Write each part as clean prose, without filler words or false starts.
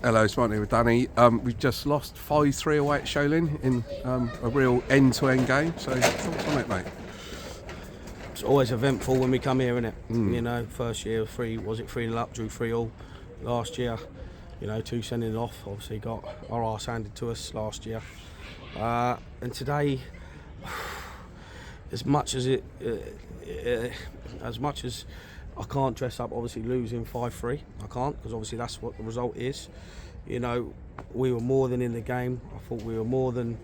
Hello, it's Martin here with Danny. We've just lost 5-3 away at Sholing in a real end-to-end game. So, thoughts on it, mate? It's always eventful when we come here, isn't it? You know, first year 3-0 up, drew 3-3. Last year, 2 sending off. Obviously got our arse handed to us last year. And today, as much as I can't dress up, obviously losing 5-3. I can't, because obviously that's what the result is. We were more than in the game. I thought we were more than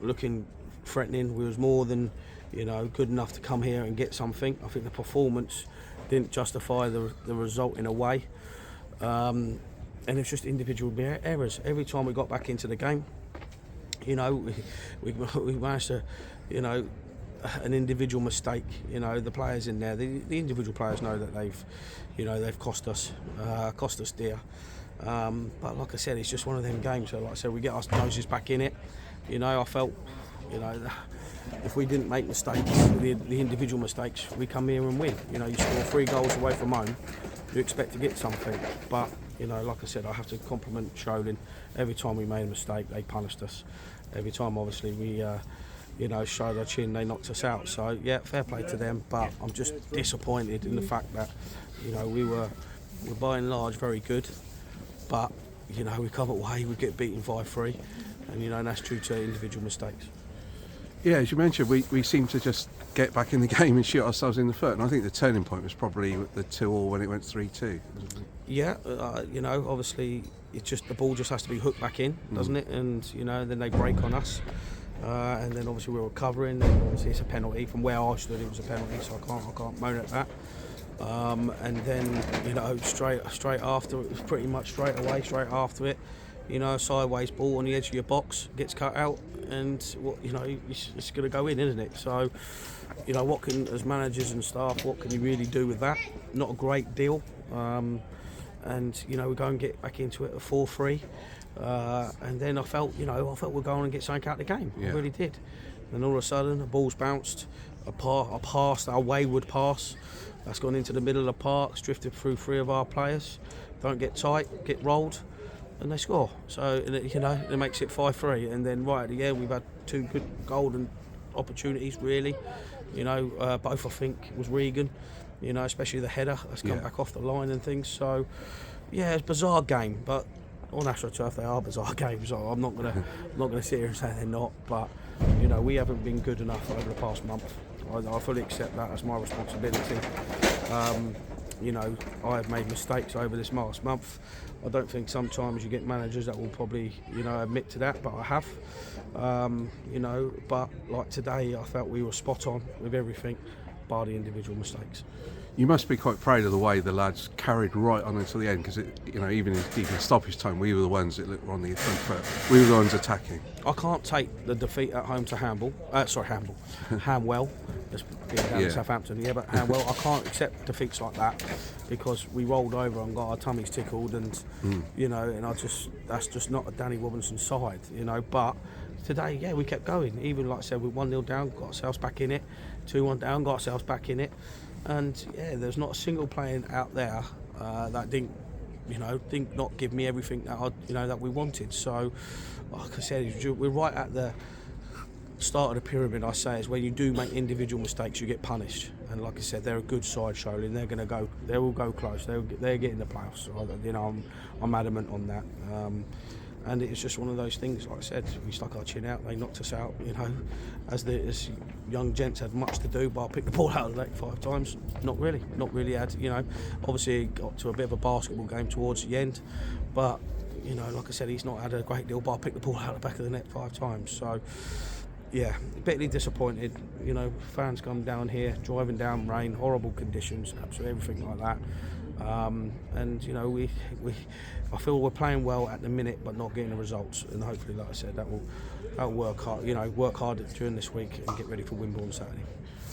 looking threatening. We was more than good enough to come here and get something. I think the performance didn't justify the result in a way, and it's just individual errors. Every time we got back into the game, we managed to, an individual mistake. The players in there, the individual players know that they've cost us dear. But like I said, it's just one of them games. So like I said, we get our noses back in it. I felt, if we didn't make mistakes, the individual mistakes, we come here and win. You score 3 goals away from home, you expect to get something. But like I said, I have to compliment Sholing. Every time we made a mistake, they punished us. Every time, obviously, we showed our chin, they knocked us out. So yeah, fair play to them. But I'm just disappointed in the fact that we're by and large very good, but we come away, we get beaten 5-3, and that's due to individual mistakes. Yeah, as you mentioned, we seem to just get back in the game and shoot ourselves in the foot. And I think the turning point was probably the 2-2 when it went 3-2. Yeah, obviously it's just the ball just has to be hooked back in, doesn't it? And then they break on us. And then obviously we're recovering, and obviously it's a penalty. From where I stood, it was a penalty, so I can't moan at that. And then straight after, it was pretty much straight after it. Sideways ball on the edge of your box gets cut out, and it's going to go in, isn't it? So, what can, as managers and staff, what can you really do with that? Not a great deal. And we go and get back into it at 4-3. And then I felt we'll go on and get something out of the game. Yeah. I really did. Then all of a sudden, the ball's bounced, our wayward pass, that's gone into the middle of the park, drifted through 3 of our players, don't get tight, get rolled, and they score. So it makes it 5-3. And then right at the end, we've had 2 good golden opportunities, really. Both I think was Regan. Especially the header that's come back off the line and things. So yeah, it's a bizarre game, but on AstroTurf they are bizarre games. So I'm not gonna sit here and say they're not. But we haven't been good enough over the past month. I fully accept that as my responsibility. I have made mistakes over this last month. I don't think sometimes you get managers that will probably admit to that, but I have. But like today, I felt we were spot on with everything, bar the individual mistakes. You must be quite proud of the way the lads carried right on until the end, because even in stoppage time, we were the ones that were on the front foot. We were the ones attacking. I can't take the defeat at home to Hamwell. Just being down in Southampton, but Hamwell. I can't accept defeats like that, because we rolled over and got our tummies tickled, and and that's just not a Danny Robinson side, But today, we kept going. Even like I said, we 1-0 down, got ourselves back in it. 2-1 down, got ourselves back in it. And there's not a single player out there that didn't not give me everything that that we wanted. So, like I said, we're right at the start of the pyramid. I say is when you do make individual mistakes, you get punished. And like I said, they're a good side, Sholing. They will go close. They're getting the playoffs. So, I'm adamant on that. And it's just one of those things. Like I said, we stuck our chin out. They knocked us out. As young gents had much to do, but I picked the ball out of the net 5 times. Not really had. Obviously it got to a bit of a basketball game towards the end, but like I said, he's not had a great deal. But I picked the ball out of the back of the net 5 times. So yeah, bitterly disappointed. Fans come down here, driving down rain, horrible conditions, absolutely everything like that. And I feel we're playing well at the minute, but not getting the results. And hopefully, like I said, that will work hard. Work hard during this week and get ready for Wimbledon Saturday.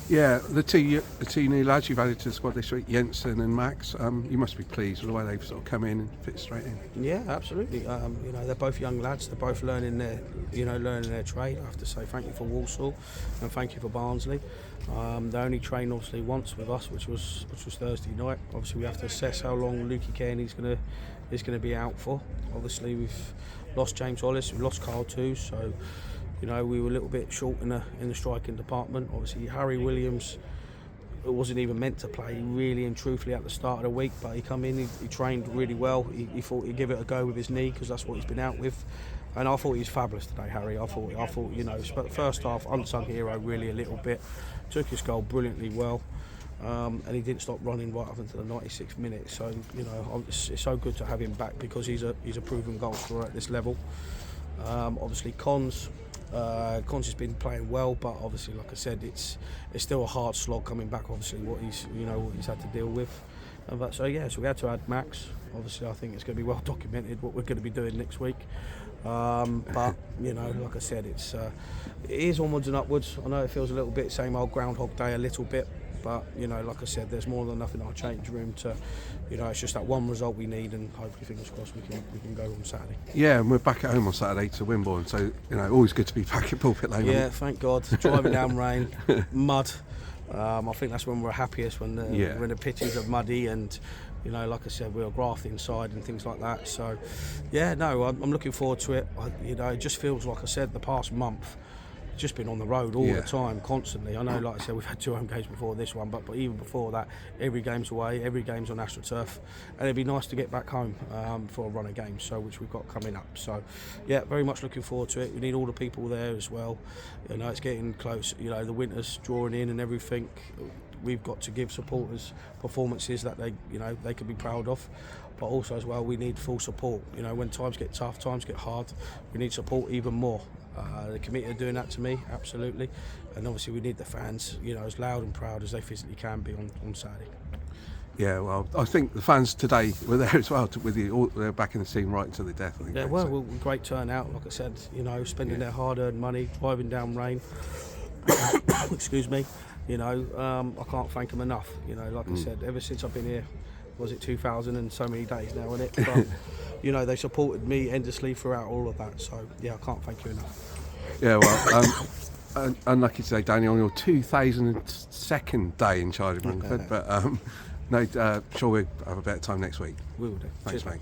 Yeah, the two new lads you've added to the squad this week, Jensen and Max. You must be pleased with the way they've sort of come in and fit straight in. Yeah, absolutely. They're both young lads. They're both learning their trade. I have to say thank you for Walsall and thank you for Barnsley. They only trained obviously once with us, which was Thursday night. Obviously, we have to assess how long Lukey Kearney's going to is going to be out for. Obviously, we've lost James Hollis, we've lost Carl too, so you know we were a little bit short in the striking department. Obviously, Harry Williams wasn't even meant to play really and truthfully at the start of the week, but he come in, he trained really well. He thought he'd give it a go with his knee because that's what he's been out with, and I thought he was fabulous today, Harry. I thought you know, first half unsung hero really a little bit, took his goal brilliantly well. And he didn't stop running right up until the 96th minute. So you know, it's so good to have him back because he's a proven goal scorer at this level. Obviously, Cons has been playing well, but obviously, like I said, it's still a hard slog coming back. Obviously, what he's had to deal with. So we had to add Max. Obviously, I think it's going to be well documented what we're going to be doing next week. But you know, like I said, it is onwards and upwards. I know it feels a little bit same old Groundhog Day a little bit. But you know, like I said, there's more than enough in our change room to, you know, it's just that one result we need, and hopefully, fingers crossed, we can go on Saturday. Yeah, and we're back at home on Saturday to Wimborne, so you know, always good to be back at Pulpit Lane. Yeah, thank God. Driving down rain, mud. I think that's when we're happiest, when the pitches are muddy and. You know, like I said, we were grafting inside and things like that. So, yeah, no, I'm looking forward to it. You know, it just feels like I said, the past month, just been on the road all the time, constantly. I know, like I said, we've had 2 home games before this one, but even before that, every game's away, every game's on AstroTurf, and it'd be nice to get back home for a run of games, so which we've got coming up. So, yeah, very much looking forward to it. We need all the people there as well. You know, it's getting close. You know, the winter's drawing in and everything. We've got to give supporters performances that they can be proud of, but also as well we need full support. You know, when times get tough, times get hard, we need support even more. The committee are doing that to me, absolutely, and obviously we need the fans, you know, as loud and proud as they physically can be on Saturday. Yeah, well, I think the fans today were there as well with you. They're backing the team right to the death. I think. Yeah, well, great turnout. Like I said, you know, spending their hard-earned money, driving down rain. Excuse me. You know, I can't thank them enough. You know, like I said, ever since I've been here, was it 2000 and so many days now, isn't it? But, you know, they supported me endlessly throughout all of that. So, yeah, I can't thank you enough. Yeah, well, unlucky today, Danny, on your 2002nd day in charge of Hungerford. But, sure we'll have a better time next week. We will do. Thanks, Cheers, mate.